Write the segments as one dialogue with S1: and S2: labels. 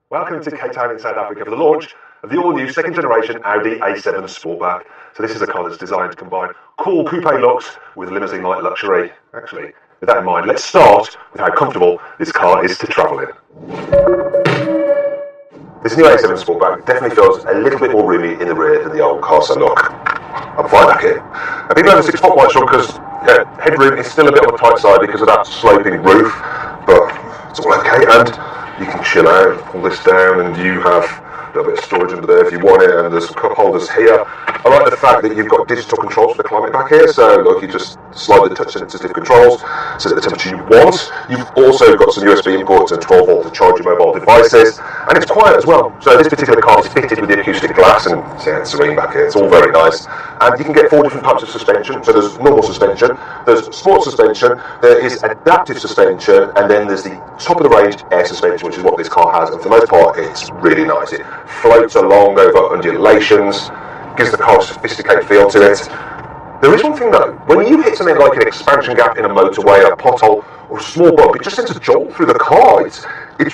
S1: Welcome to Cape Town in South Africa for the launch of the all-new second generation Audi A7 Sportback. So this is a car that's designed to combine cool coupe looks with limousine-like luxury. Actually, with that in mind, let's start with how comfortable this car is to travel in. This new A7 Sportback definitely feels a little bit more roomy in the rear than the old car, so look, I'm fine back here. Now, people over 6 foot quite short because headroom is still a bit on the tight side because of that sloping roof, but it's all okay, and you can chill out, pull this down, and you have a little bit of storage under there if you want it, and there's some cup holders here. I like the fact that you've got digital controls for the climate back here, so look, you just slide the touch-sensitive controls, set the temperature you want. You've also got some USB imports and 12 volt to charge your mobile devices, and it's quiet as well. So this particular car is fitted with the acoustic glass, and it's serene back here, it's all very nice. And you can get 4 different types of suspension. So there's normal suspension, there's sport suspension, there is adaptive suspension, and then there's the top of the range air suspension, which is what this car has, and for the most part it's really nice. It floats along over undulations, gives the car a sophisticated feel to it. There is one thing though, when you hit something like an expansion gap in a motorway, a pothole, or a small bump, it just sends a jolt through the car. It's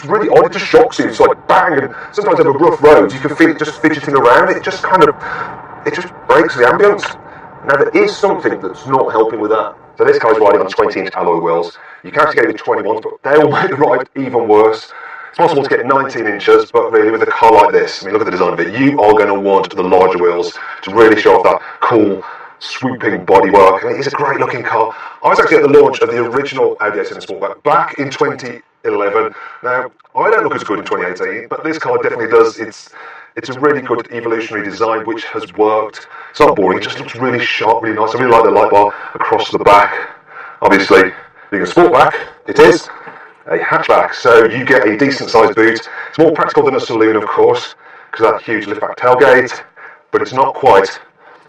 S1: really odd, it just shocks you, it's like bang, and sometimes over rough roads you can feel it just fidgeting around, it just breaks the ambience. Now there is something that's not helping with that. So this car's riding on 20-inch alloy wheels. You can actually get it with 21s, but they'll make the ride even worse. It's possible to get 19 inches, but really with a car like this, I mean, look at the design of it, you are going to want the larger wheels to really show off that cool, swooping bodywork. I mean, it's a great looking car. I was actually at the launch of the original Audi A7 Sportback back in 2011. Now, I don't look as good in 2018, but this car definitely does. It's a really good evolutionary design which has worked. It's not boring, it just looks really sharp, really nice. I really like the light bar across the back. Obviously, being a Sportback, it is a hatchback, so you get a decent sized boot. It's more practical than a saloon, of course, because of that huge liftback tailgate, but it's not quite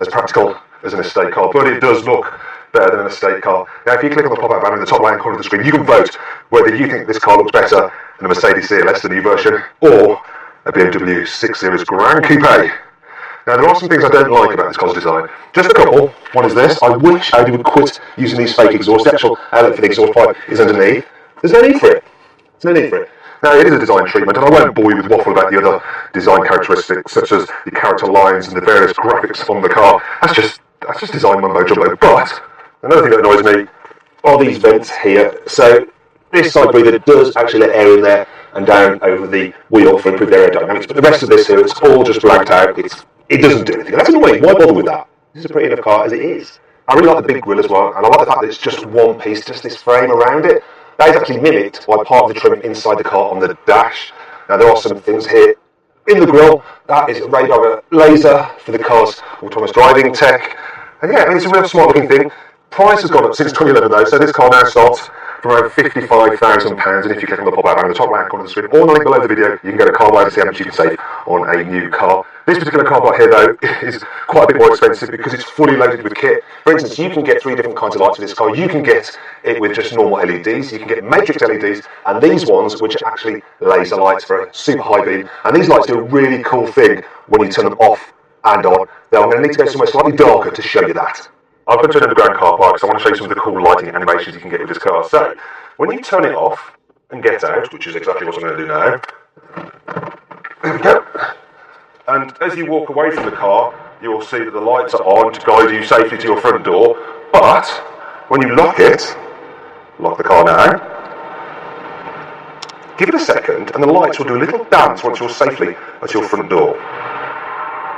S1: as practical as an estate car, but it does look better than an estate car. Now, if you click on the pop-up banner in the top right corner of the screen, you can vote whether you think this car looks better than a Mercedes CLS, the new version, or a BMW 6 Series Grand Coupe. Now, there are some things I don't like about this car's design. Just a couple. One is this. I wish Audi would quit using these fake exhausts. The actual outlet for the exhaust pipe is underneath. There's no need for it. There's no need for it. Now, it is a design treatment, and I won't bore you with waffle about the other design characteristics, such as the character lines and the various graphics on the car. That's just design mumbo jumbo. But another thing that annoys me are these vents here. So this side breather does actually let air in there and down over the wheel for improved aerodynamics, but the rest of this here, it's all just blanked out. It doesn't do anything. That's annoying. Why bother with that? This is a pretty enough car as it is. I really like the big grille as well, and I like the fact that it's just one piece, just this frame around it. That is actually mimicked by part of the trim inside the car on the dash. Now there are some things here in the grille. That is a radar laser for the car's autonomous driving tech. And yeah, I mean, it's a real smart looking thing. Price has gone up since 2011 though, so this car now starts from around £55,000, and if you click on the pop-out banner in the top right corner of the screen, or on the link below the video, you can go to CarWise and see how much you can save on a new car. This particular car right here though is quite a bit more expensive because it's fully loaded with kit. For instance, you can get 3 different kinds of lights for this car. You can get it with just normal LEDs, you can get matrix LEDs, and these ones which are actually laser lights for a super high beam, and these lights do a really cool thing when you turn them off and on. Now I'm going to need to go somewhere slightly darker to show you that. I've been to an underground car park, so I want to show you some of the cool lighting animations you can get with this car. So, when you turn it off and get out, which is exactly what I'm going to do now, there we go. And as you walk away from the car, you will see that the lights are on to guide you safely to your front door. But when you lock the car now, give it a second, and the lights will do a little dance once you're safely at your front door.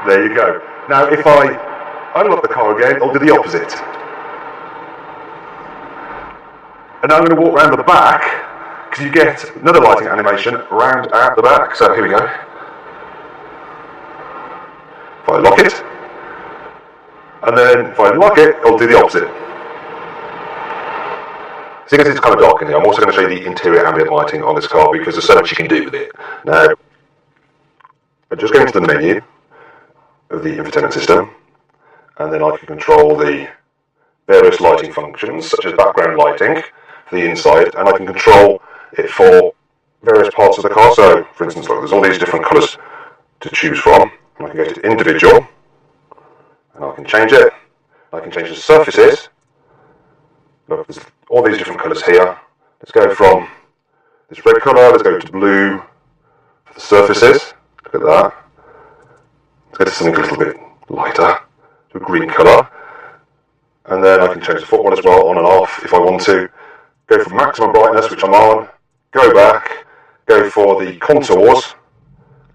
S1: There you go. Now, if I unlock the car again, I'll do the opposite. And now I'm going to walk around the back, because you get another lighting animation round at the back. So here we go. If I lock it, and then if I unlock it, I'll do the opposite. Seeing as it's kind of dark in here, I'm also going to show you the interior ambient lighting on this car, because there's so much you can do with it. Now, I'm just going to the menu of the infotainment system, and then I can control the various lighting functions, such as background lighting for the inside, and I can control it for various parts of the car. So, for instance, look, there's all these different colours to choose from. And I can go to individual, and I can change it. I can change the surfaces. Look, there's all these different colours here. Let's go from this red colour, let's go to blue, the surfaces. Look at that. Let's go to something a little bit lighter, to a green colour. And then I can change the footwell as well, on and off if I want to. Go for maximum brightness, which I'm on. Go back. Go for the contours.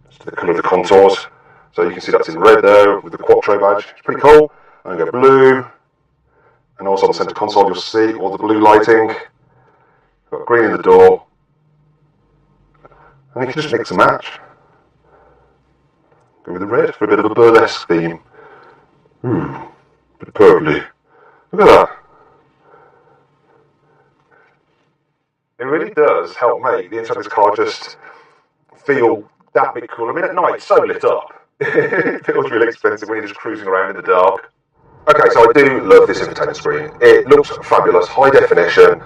S1: That's the colour of the contours. So you can see that's in red there with the Quattro badge. It's pretty cool. And go blue. And also on the centre console you'll see all the blue lighting. Got green in the door. And you can just mix and match. Go with the red for a bit of a burlesque theme. A bit purpley. Look at that. It really does help make the inside of this car just feel that bit cool. I mean, at night, it's so lit up. It feels really expensive when you're just cruising around in the dark. Okay, so I do love this infotainment screen. It looks fabulous, high definition,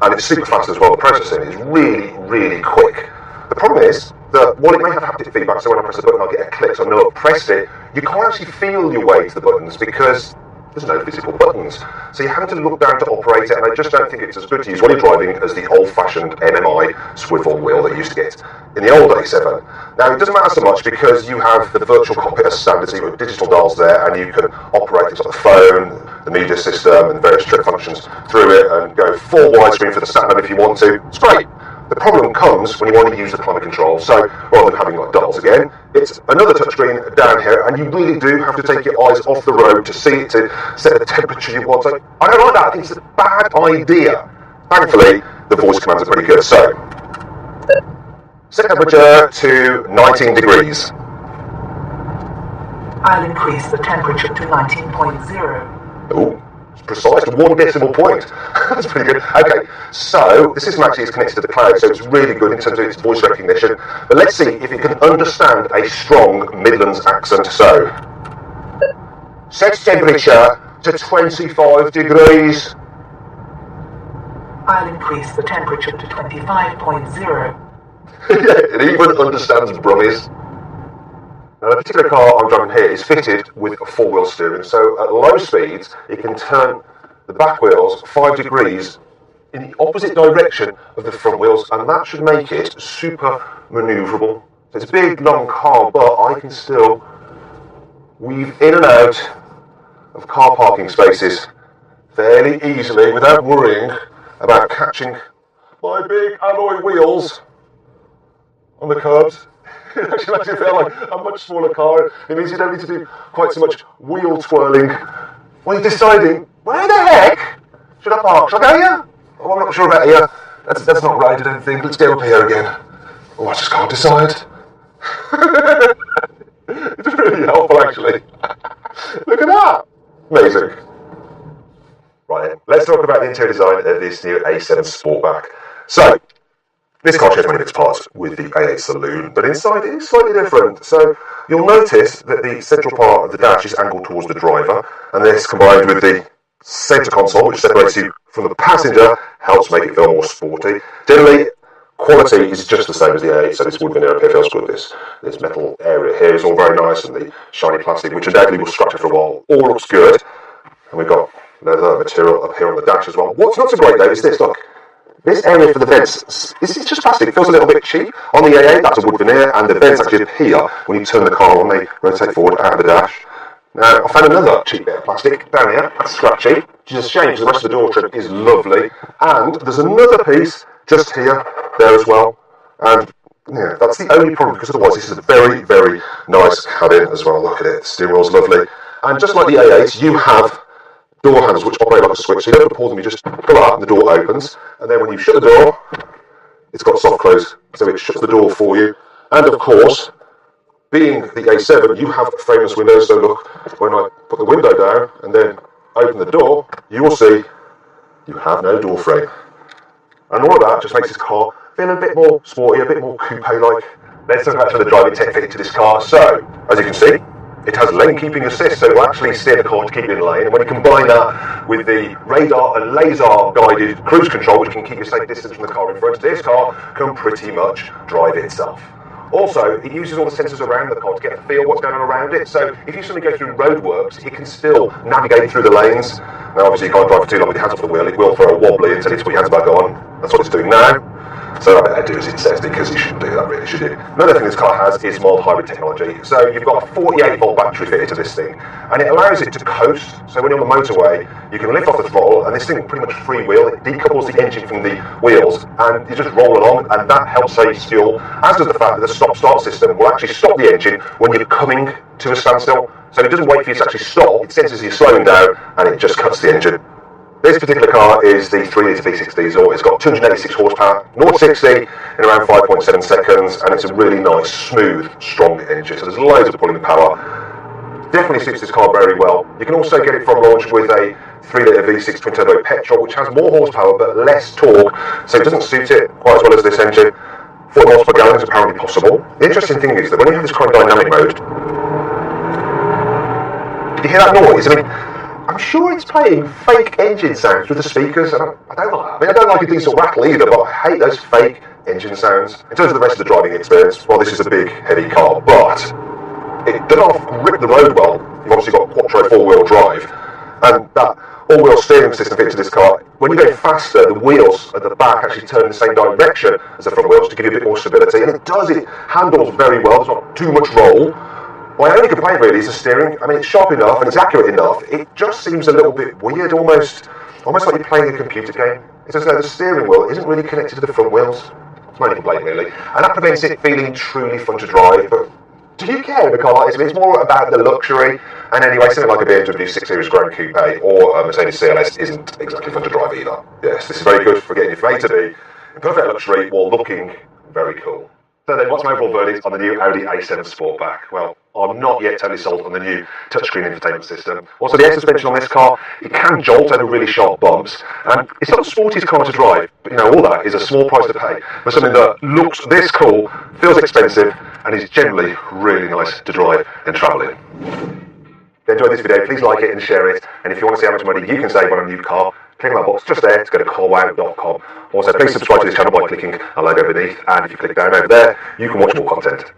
S1: and it's super fast as well. The processing is really, really quick. The problem is that while it may have haptic feedback, so when I press the button I'll get a click, so I know I've pressed it, you can't actually feel your way to the buttons because there's no physical buttons. So you're having to look down to operate it, and I just don't think it's as good to use when you're driving as the old-fashioned MMI swivel wheel that you used to get in the old A7. Now, it doesn't matter so much because you have the virtual cockpit as standard, so you've got digital dials there, and you can operate things like the phone, the media system, and various trip functions through it, and go full widescreen for the sat-nav if you want to. It's great. The problem comes when you want to use the climate control. So rather than having like dials again, it's another touchscreen down here, and you really do have to take your eyes off the road to see it, to set the temperature you want. So I don't like that. I think it's a bad idea. Thankfully, the voice commands are pretty good. So set temperature to 19 degrees.
S2: I'll increase the temperature to 19.0.
S1: Ooh. Precise, 1 decimal point. That's pretty good. Okay, so the system actually is connected to the cloud, so it's really good in terms of its voice recognition. But let's see if it can understand a strong Midlands accent. So, set temperature to 25 degrees.
S2: I'll increase the temperature to 25.0.
S1: Yeah, it even understands Brummies. Now, the particular car I'm driving here is fitted with a 4-wheel steering, so at low speeds it can turn the back wheels 5 degrees in the opposite direction of the front wheels, and that should make it super manoeuvrable. So it's a big, long car, but I can still weave in and out of car parking spaces fairly easily without worrying about catching my big alloy wheels on the curbs. It actually makes me feel like a much smaller car. It means you don't need to do quite so much wheel twirling when you're deciding, where the heck should I park? Should I go here? Oh, I'm not sure about here. That's not right, I don't think. Let's go up here again. Oh, I just can't decide. It's really helpful, actually. Look at that. Amazing. Right then, let's talk about the interior design of this new A7 Sportback. So, this car shares many of its parts with the A8 Saloon, but inside it is slightly different. So you'll notice that the central part of the dash is angled towards the driver, and this combined with the centre console, which separates you from the passenger, helps make it feel more sporty. Generally, quality is just the same as the A8, so this wood veneer up here feels good. This metal area here is all very nice, and the shiny plastic, which undoubtedly will structure for a while, all looks good. And we've got leather material up here on the dash as well. What's not so great though is this, look. This area for the vents, it's just plastic, it feels a little bit cheap. On the A8, that's a wood veneer, and the vents actually appear when you turn the car on, they rotate forward out of the dash. Now, I found another cheap bit of plastic down here, that's scratchy, which is a shame because the rest of the door trim is lovely. And there's another piece just here, there as well. And yeah, that's the only problem, because otherwise this is a very, very nice cabin as well. Look at it, the steering wheel's lovely. And just like the A8, you have door handles which operate like a switch, so you don't have to pull them, you just pull up and the door opens, and then when you shut the door, it's got soft close, so it shuts the door for you. And of course, being the A7, you have frameless windows, so look, when I put the window down and then open the door, you will see you have no door frame. And all of that just makes this car feel a bit more sporty, a bit more coupe-like. Let's talk about some of the driving tech fitted to this car. So, as you can see, it has lane keeping assist, so it will actually steer the car to keep it in lane. And when you combine that with the radar and laser guided cruise control, which can keep you a safe distance from the car in front, this car can pretty much drive itself. Also, it uses all the sensors around the car to get a feel what's going on around it. So if you suddenly go through roadworks, it can still navigate through the lanes. Now obviously you can't drive for too long with your hands off the wheel, it will throw a wobbly until you put your hands back on. That's what it's doing now. So I better do as it says, because you shouldn't do that really, should you? Another thing this car has is mild hybrid technology. So you've got a 48-volt battery fitted to this thing, and it allows it to coast. So when you're on the motorway, you can lift off the throttle, and this thing pretty much freewheel. It decouples the engine from the wheels, and you just roll along, and that helps save fuel, as does the fact that the stop-start system will actually stop the engine when you're coming to a standstill. So it doesn't wait for you to actually stop, it senses you're slowing down, and it just cuts the engine. This particular car is the 3-litre V6 diesel. It's got 286 horsepower, 0-60 in around 5.7 seconds, and it's a really nice, smooth, strong engine. So there's loads of pulling power. Definitely suits this car very well. You can also get it from launch with a 3-litre V6 twin-turbo petrol, which has more horsepower but less torque, so it doesn't suit it quite as well as this engine. 40 miles per gallon is apparently possible. The interesting thing is that when you have this kind of dynamic mode, you hear that noise? I mean, I'm sure it's playing fake engine sounds with the speakers, and I don't like that. I mean, I don't like a diesel rattle either, but I hate those fake engine sounds. In terms of the rest of the driving experience, well, this is a big, heavy car, but it doesn't grip the road well. You've obviously got quattro four-wheel drive, and that all-wheel steering system fitted to this car. When you're going faster, the wheels at the back actually turn in the same direction as the front wheels to give you a bit more stability, and it handles very well. There's not too much roll. My only complaint really is the steering. I mean, it's sharp enough and it's accurate enough. It just seems a little bit weird, almost like you're playing a computer game. It's as though the steering wheel isn't really connected to the front wheels. It's my only complaint really, and that prevents it feeling truly fun to drive. But do you care in a car like this? I mean, it's more about the luxury. And anyway, something like a BMW 6 Series Grand Coupe or a Mercedes CLS isn't exactly fun to drive either. Yes, this is very good for getting you from A to B in perfect luxury while looking very cool. So then, what's my overall verdict on the new Audi A7 Sportback? Well, I'm not yet totally sold on the new touchscreen infotainment system. Also, the air suspension on this car, it can jolt over really sharp bumps, and it's not the sportiest car to drive, but you know, all that is a small price to pay for something that looks this cool, feels expensive, and is generally really nice to drive and travel in. If you enjoyed this video, please like it and share it, and if you want to see how much money you can save on a new car, click on that box just there to go to carwow.com. Also, please subscribe to this channel by clicking a logo beneath, and if you click down over there, you can watch more content.